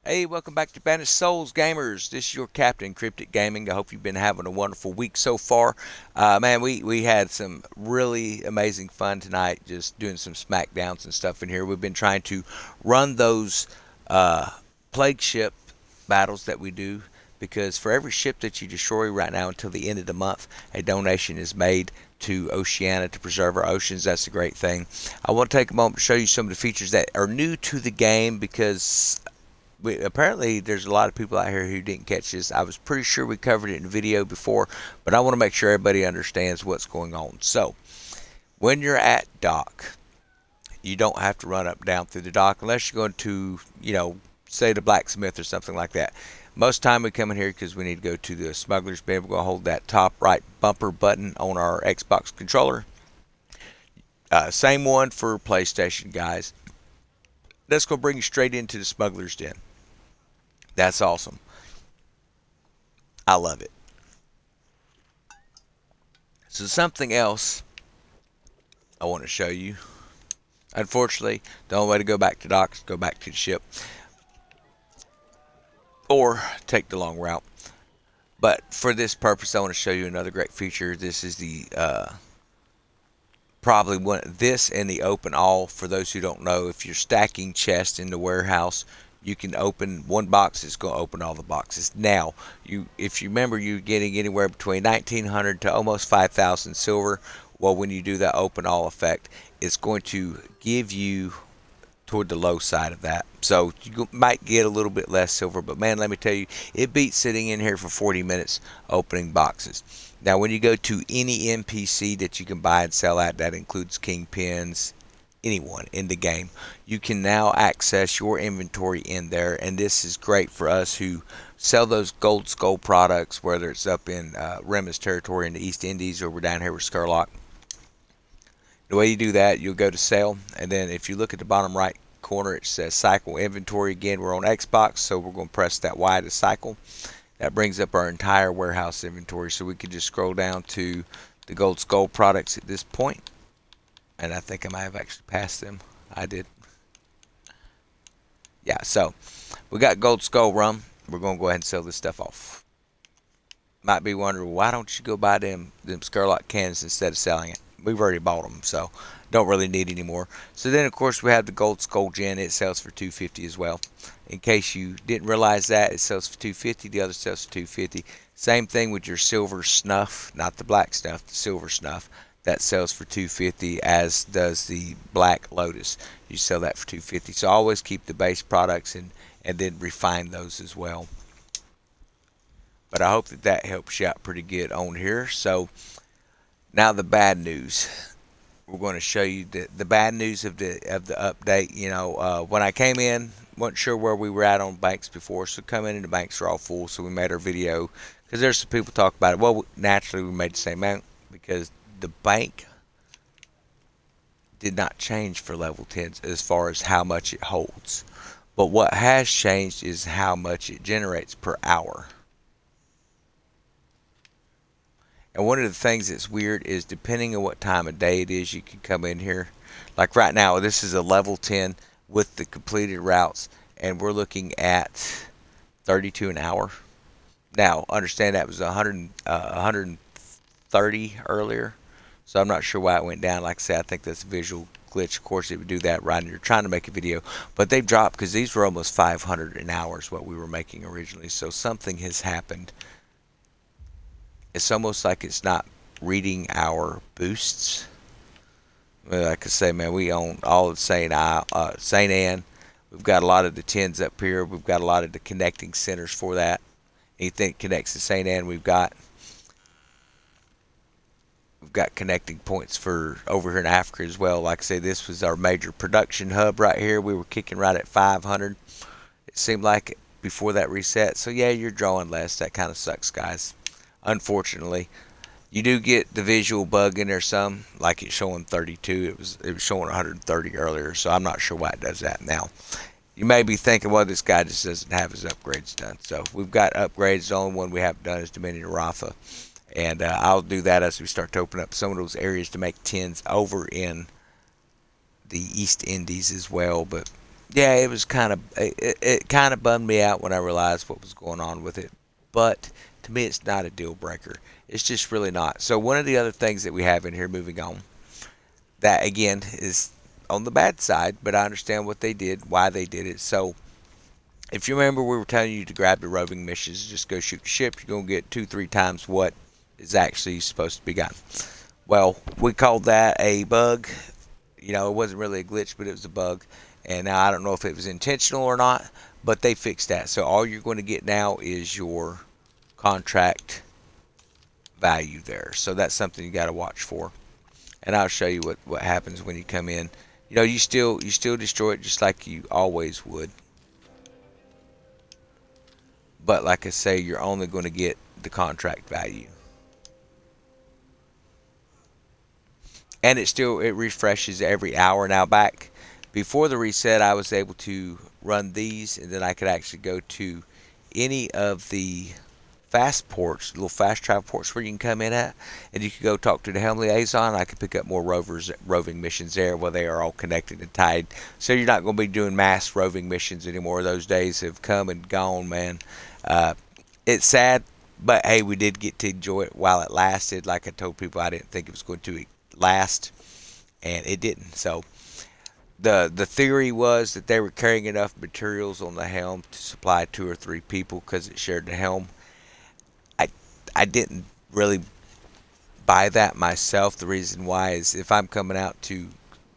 Hey, welcome back to Banished Souls Gamers. This is your Captain Cryptic Gaming. I hope you've been having a wonderful week so far. Man, we had some really amazing fun tonight, just doing some smackdowns and stuff in here. We've been trying to run those uh, plague ship battles that we do because for every ship that you destroy right now until the end of the month, a donation is made to Oceania to preserve our oceans. That's a great thing. I want to take a moment to show you some of the features that are new to the game because apparently there's a lot of people out here who didn't catch this. I was pretty sure we covered it in video before, but I want to make sure everybody understands what's going on. So, when you're at dock, you don't have to run up and down through the dock unless you're going to, say the blacksmith or something like that. Most time we come in here because we need to go to the smuggler's bin. We're going to hold that top right bumper button on our Xbox controller. Same one for PlayStation, guys. That's going to bring you straight into the smuggler's den. That's awesome. I love it. So something else I want to show you. Unfortunately, the only way to go back to dock is go back to the ship or take the long route. But for this purpose, I want to show you another great feature. This is the probably one this and the open all. For those who don't know, if you're stacking chests in the warehouse, you can open one box, it's going to open all the boxes. Now, if you remember, you're getting anywhere between 1900 to almost 5000 silver. Well, when you do that open all effect, it's going to give you toward the low side of that. So you might get a little bit less silver, but man, let me tell you, it beats sitting in here for 40 minutes opening boxes. Now, when you go to any NPC that you can buy and sell at, that includes kingpins, anyone in the game, you can now access your inventory in there, and this is great for us who sell those gold skull products, whether it's up in Remus territory in the East Indies or we're down here with Skurlock. The way you do that, you'll go to sale, and then if you look at the bottom right corner, it says cycle inventory. Again, we're on Xbox, so we're going to press that Y to cycle. That brings up our entire warehouse inventory, so we can just scroll down to the gold skull products at this point. And I think I might have actually passed them. I did. Yeah, so we got gold skull rum. We're going to go ahead and sell this stuff off. Might be wondering, why don't you go buy them Skurlock cans instead of selling it? We've already bought them, so don't really need any more. So then, of course, we have the gold skull gin. It sells for $2.50 as well. In case you didn't realize that, it sells for $2.50. The other sells for $2.50. Same thing with your silver snuff, not the black stuff, the silver snuff. That sells for $2.50, as does the Black Lotus. You sell that for $2.50. So always keep the base products and then refine those as well. But I hope that helps you out pretty good on here. So now the bad news. We're going to show you the bad news of the update. When I came in, wasn't sure where we were at on banks before, so coming in the banks are all full. So we made our video because there's some people talk about it. Well, naturally we made the same amount because the bank did not change for level 10s as far as how much it holds. But what has changed is how much it generates per hour. And one of the things that's weird is depending on what time of day it is, you can come in here. Like right now, this is a level 10 with the completed routes, and we're looking at 32 an hour. Now, understand that was 130 earlier, so I'm not sure why it went down. Like I said, I think that's a visual glitch. Of course, it would do that right when you're trying to make a video, but they've dropped because these were almost 500 an hour is what we were making originally. So something has happened. It's almost like it's not reading our boosts. Like I say, man, we own all of St. Anne. We've got a lot of the 10s up here. We've got a lot of the connecting centers for that. Anything that connects to St. Anne, we've got connecting points for over here in Africa as well. Like I say, this was our major production hub right here. We were kicking right at 500. It seemed like it before that reset. So yeah, you're drawing less. That kind of sucks, guys. Unfortunately, you do get the visual bug in there some, like it's showing 32. It was showing 130 earlier, so I'm not sure why it does that now. You may be thinking, well, this guy just doesn't have his upgrades done. So we've got upgrades. The only one we haven't done is Dominion Rafa, and I'll do that as we start to open up some of those areas to make 10s over in the East Indies as well. But Yeah, it was kind of it kind of bummed me out when I realized what was going on with it. But to me, it's not a deal breaker. It's just really not. So one of the other things that we have in here, moving on, that again is on the bad side, but I understand what they did, why they did it. So if you remember, we were telling you to grab the roving missions, just go shoot the ship. You're gonna get 2, 3 times what is actually supposed to be gotten. Well, we called that a bug. It wasn't really a glitch, but it was a bug. And now I don't know if it was intentional or not, but they fixed that. So all you're going to get now is your contract value there. So that's something you got to watch for. And I'll show you what happens when you come in. You still destroy it just like you always would. But like I say, you're only going to get the contract value. And it refreshes every hour. Now back before the reset, I was able to run these, and then I could actually go to any of the fast ports, little fast travel ports where you can come in at, and you can go talk to the helm liaison. I can pick up more roving missions there where they are all connected and tied. So you're not going to be doing mass roving missions anymore. Those days have come and gone, man. Uh, it's sad, but hey, we did get to enjoy it while it lasted. Like I told people, I didn't think it was going to last, and it didn't. So the theory was that they were carrying enough materials on the helm to supply 2 or 3 people because it shared the helm. I I didn't really buy that myself. The reason why is if I'm coming out to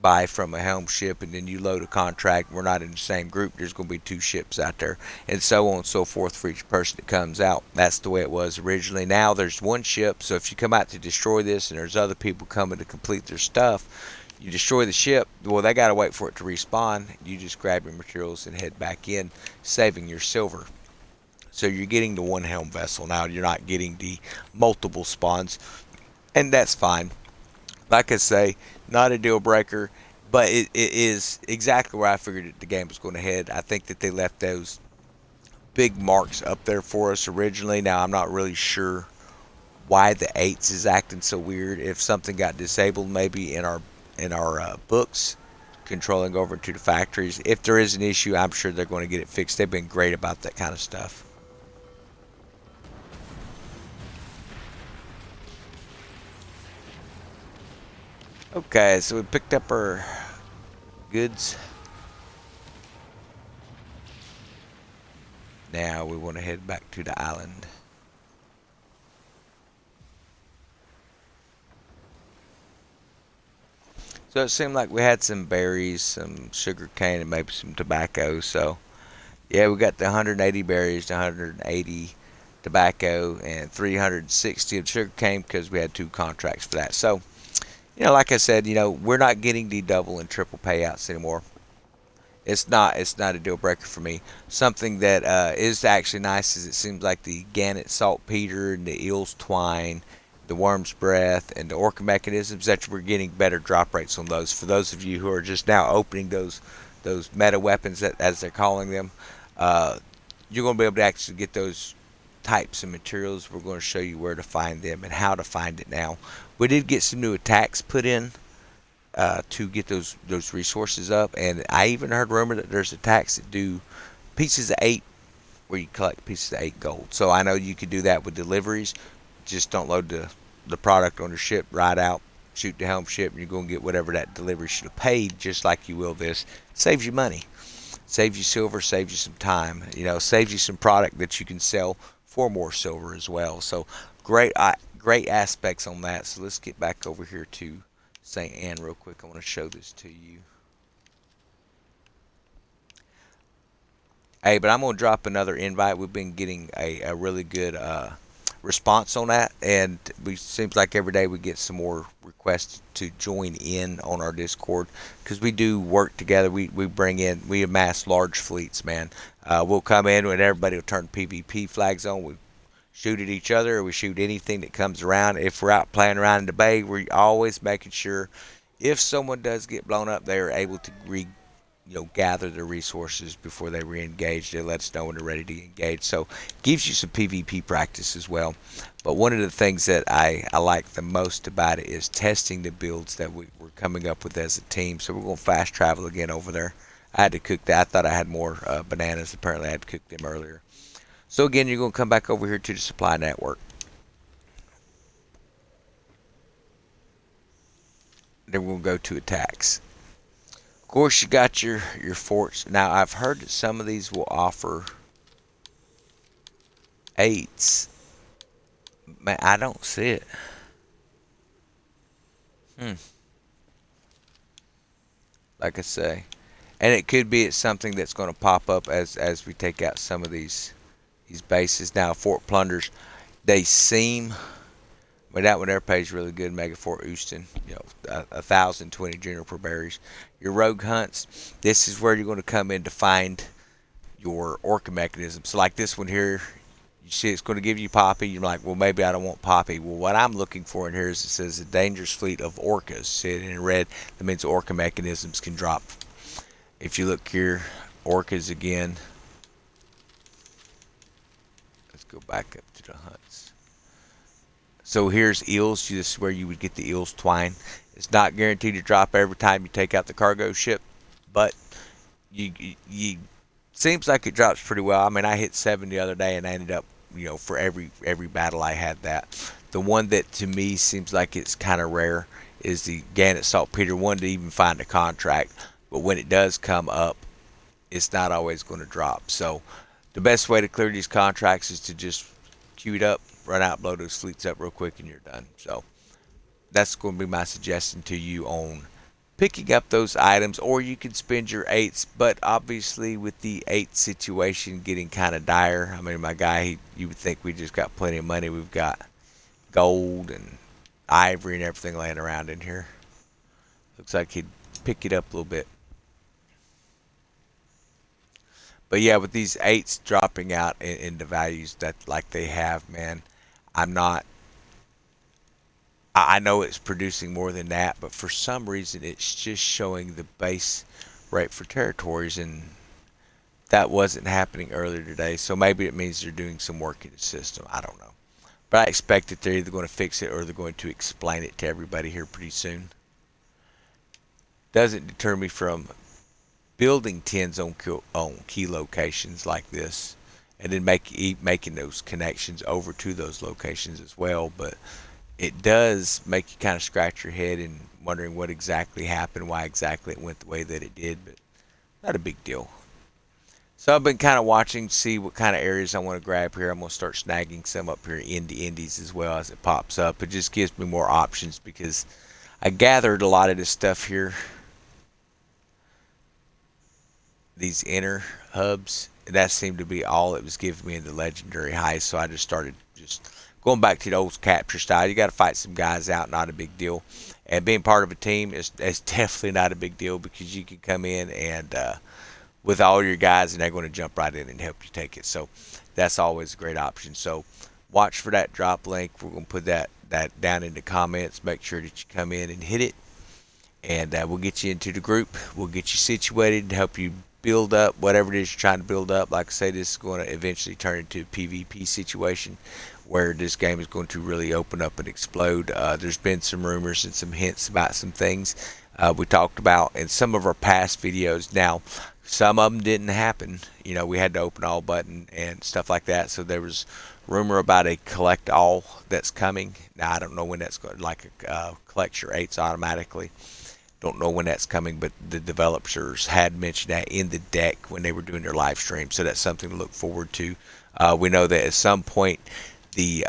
buy from a helm ship and then you load a contract, we're not in the same group, there's going to be 2 ships out there, and so on and so forth for each person that comes out. That's the way it was originally. Now there's 1 ship, so if you come out to destroy this and there's other people coming to complete their stuff, you destroy the ship, well, they got to wait for it to respawn. You just grab your materials and head back in, saving your silver. So you're getting the 1 helm vessel now. You're not getting the multiple spawns, and that's fine. Like I say, not a deal breaker, but it is exactly where I figured the game was going to head. I think that they left those big marks up there for us originally. Now I'm not really sure why the eights is acting so weird. If something got disabled, maybe in our books, controlling over to the factories. If there is an issue, I'm sure they're going to get it fixed. They've been great about that kind of stuff. Okay, so we picked up our goods. Now we want to head back to the island. So it seemed like we had some berries, some sugar cane, and maybe some tobacco. So yeah, we got the 180 berries, the 180 tobacco, and 360 of sugar cane because we had 2 contracts for that. So like I said, we're not getting the double and triple payouts anymore. It's not a deal breaker for me. Something that is actually nice is it seems like the gannet saltpeter and the eel's twine, the worm's breath, and the orca mechanisms that we're getting better drop rates on those. For those of you who are just now opening those meta weapons as they're calling them, uh, you're going to be able to actually get those types of materials. We're going to show you where to find them and how to find it now. We did get some new attacks put in to get those resources up. And I even heard rumor that there's attacks that do pieces of 8 where you collect pieces of 8 gold. So I know you could do that with deliveries. Just don't load the product on your ship, ride out, shoot the helm ship, and you're going to get whatever that delivery should have paid, just like you will this. Saves you money. Saves you silver, saves you some time. Saves you some product that you can sell for more silver as well. So great aspects on that. So let's get back over here to St. Anne real quick. I want to show this to you. Hey, but I'm going to drop another invite. We've been getting a really good response on that, and it seems like every day we get some more requests to join in on our Discord because we do work together. We amass large fleets, man. We'll come in and everybody will turn PvP flags on. We shoot at each other, or we shoot anything that comes around. If we're out playing around in the bay, we're always making sure if someone does get blown up, they are able to gather the resources before they re-engage. They let us know when they're ready to engage. So gives you some PvP practice as well. But one of the things that I like the most about it is testing the builds that we're coming up with as a team. So we're going to fast travel again over there. I had to cook that. I thought I had more bananas. Apparently, I had to cook them earlier. So again, you're going to come back over here to the supply network. Then we're going to go to attacks. Of course, you got your forts. Now, I've heard that some of these will offer eights. Man, I don't see it. Hmm. Like I say, and it could be it's something that's going to pop up as we take out some of these bases. Now, Fort Plunders, they seem. But that one there pays really good. Mega Fort Houston, 1,020 juniper berries. Your rogue hunts, this is where you're going to come in to find your orca mechanism. So like this one here, you see it's going to give you poppy. You're like, well, maybe I don't want poppy. Well, what I'm looking for in here is it says a dangerous fleet of orcas. See it in red? That means orca mechanisms can drop. If you look here, orcas again. Let's go back up to the hunts. So here's eels. This is where you would get the eels twine. It's not guaranteed to drop every time you take out the cargo ship, but you seems like it drops pretty well. I mean, I hit 7 the other day, and I ended up, for every battle I had that. The one that to me seems like it's kind of rare is the Gannett Saltpeter one to even find a contract. But when it does come up, it's not always going to drop. So the best way to clear these contracts is to just queue it up, run out, blow those fleets up real quick, and you're done. So that's going to be my suggestion to you on picking up those items, or you can spend your eights. But obviously, with the eight situation getting kind of dire, I mean, my guy, you would think we just got plenty of money. We've got gold and ivory and everything laying around in here. Looks like he'd pick it up a little bit. But yeah, with these eights dropping out in the values that like they have, man, I'm not. I know it's producing more than that, but for some reason it's just showing the base rate for territories, and that wasn't happening earlier today. So maybe it means they're doing some work in the system. I don't know. But I expect that they're either going to fix it or they're going to explain it to everybody here pretty soon. Doesn't deter me from building tens on key locations like this, and then making those connections over to those locations as well. But it does make you kind of scratch your head and wondering what exactly happened, why exactly it went the way that it did, but not a big deal. So I've been kind of watching to see what kind of areas I want to grab here. I'm going to start snagging some up here in the indies as well as it pops up. It just gives me more options because I gathered a lot of this stuff here, these inner hubs. That seemed to be all it was giving me in the legendary heist, so I just started just going back to the old capture style. You got to fight some guys out, not a big deal. And being part of a team is definitely not a big deal because you can come in and with all your guys, and they're going to jump right in and help you take it. So that's always a great option. So watch for that drop link. We're going to put that down in the comments. Make sure that you come in and hit it, and we'll get you into the group. We'll get you situated and help you build up whatever it is you're trying to build up. Like I say, this is going to eventually turn into a PvP situation where this game is going to really open up and explode. There's been some rumors and some hints about some things we talked about in some of our past videos. Now, some of them didn't happen. We had to open all button and stuff like that. So there was rumor about a collect all that's coming. Now, I don't know when that's going to, like, collect your eights automatically. Don't know when that's coming, but the developers had mentioned that in the deck when they were doing their live stream. So that's something to look forward to. We know that at some point the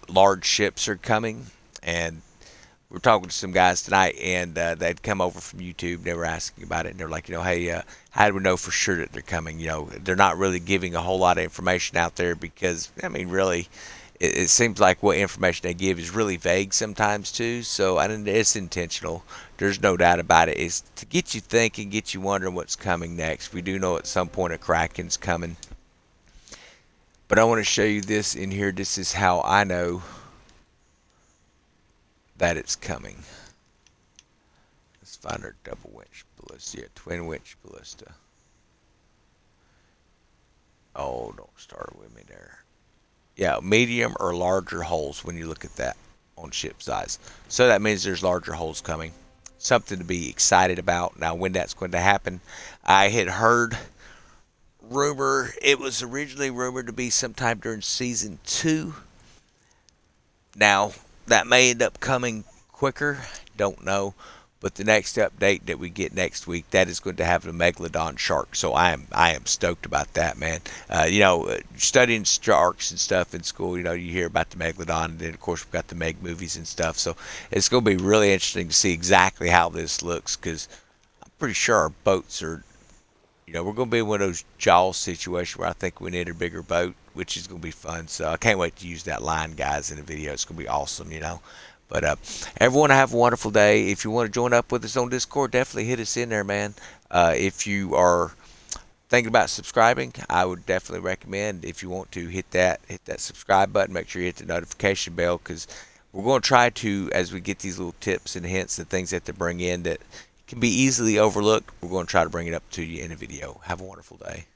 large ships are coming, and we're talking to some guys tonight, and they'd come over from YouTube. They were asking about it, and they're like, hey, how do we know for sure that they're coming? They're not really giving a whole lot of information out there because, I mean, really, it seems like what information they give is really vague sometimes too. So it's intentional. There's no doubt about it. It's to get you thinking, get you wondering what's coming next. We do know at some point a Kraken's coming. But I want to show you this in here. This is how I know that it's coming. Let's find our double winch ballista. Yeah, twin winch ballista. Oh, don't start with me there. Yeah, medium or larger holes when you look at that on ship size. So that means there's larger holes coming. something to be excited about. Now, when that's going to happen, I had heard it was originally rumored to be sometime during season 2. Now, that may end up coming quicker, don't know. But the next update that we get next week, that is going to have a megalodon shark. So I am stoked about that, man. Studying sharks and stuff in school, you hear about the megalodon, and then of course we've got the Meg movies and stuff. So it's going to be really interesting to see exactly how this looks, because I'm pretty sure our boats are, we're going to be in one of those Jaws situations where I think we need a bigger boat, which is going to be fun. So I can't wait to use that line, guys, in the video. It's going to be awesome. But everyone, have a wonderful day. If you want to join up with us on Discord, definitely hit us in there, man. If you are thinking about subscribing, I would definitely recommend, if you want to, hit that subscribe button. Make sure you hit the notification bell, because we're going to try to, as we get these little tips and hints and things that they bring in that can be easily overlooked, we're going to try to bring it up to you in a video. Have a wonderful day.